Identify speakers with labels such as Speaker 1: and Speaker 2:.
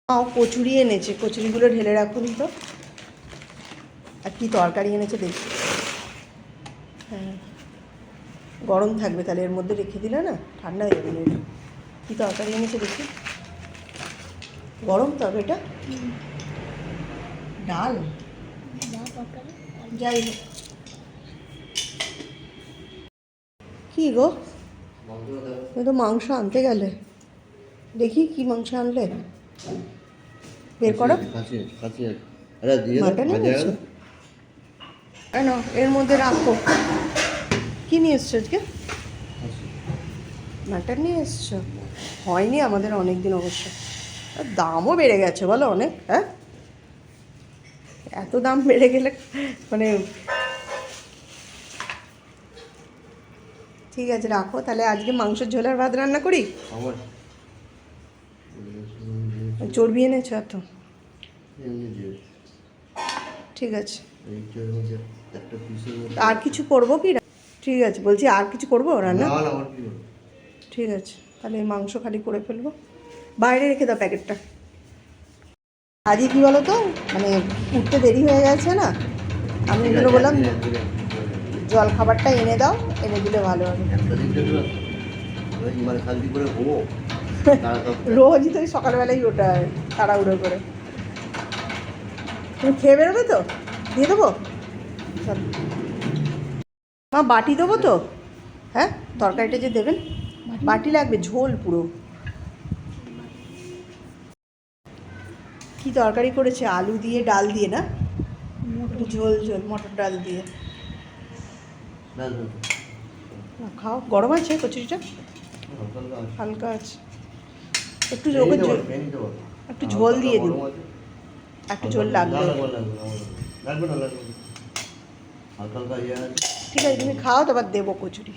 Speaker 1: কচুরি এনেছে, কচুরিগুলো ঢেলে রাখুন তো। আর কি তরকারি এনেছে দেখি। হ্যাঁ, গরম থাকবে তাহলে, এর মধ্যে রেখে দিলে না ঠান্ডা হয়ে যাবে। কী তরকারি এনেছে দেখি। গরম তরকারিটা, ডাল যাই হোক। কী গো, তুমি তো মাংস আনতে গেলে, দেখি কি মাংস আনলে, বের করো। মাটন এনেছো? কেন এর মধ্যে রাখো। কী নিয়ে এসছো আজকে? মাটন নিয়ে এসছো? হয়নি আমাদের অনেক দিন অবশ্য। দামও বেড়ে গেছে বলো অনেক। হ্যাঁ, এত দাম বেড়ে গেলে মানে, ঠিক আছে রাখো তাহলে। আজকে মাংসের ঝোল আর ভাত রান্না করি। চর্বি এনেছো এত? ঠিক আছে, আর কিছু করবো কি? ঠিক আছে বলছি, আর কিছু করবো রান্না? ঠিক আছে তাহলে মাংস খালি করে ফেলবো, বাইরে রেখে দাও প্যাকেটটা। আজকে কী বলো তো, মানে উঠতে দেরি হয়ে গেছে না, আমি এগুলো বললাম জল খাবারটা এনে দাও, এনে দিলে ভালো হবে। রোজই তো সকালবেলাই ওটা তাড়াহুড়ো করে। তুমি খেয়ে বেরোবে তো? দিয়ে দেবো? মা বাটি দেবো তো? হ্যাঁ, তরকারিটা যে দেবেন বাটি লাগবে, ঝোল পুরো। কি তরকারি করেছে? আলু দিয়ে ডাল দিয়ে না, ঝোল ঝোল মটর ডাল দিয়ে। খাও, গরম আছে কচুরিটা? হালকা আছে, একটু একটু ঝোল দিয়ে দিন, একটু ঝোল লাগবে। ঠিক আছে তুমি খাও, তারপর দেবো কচুরি।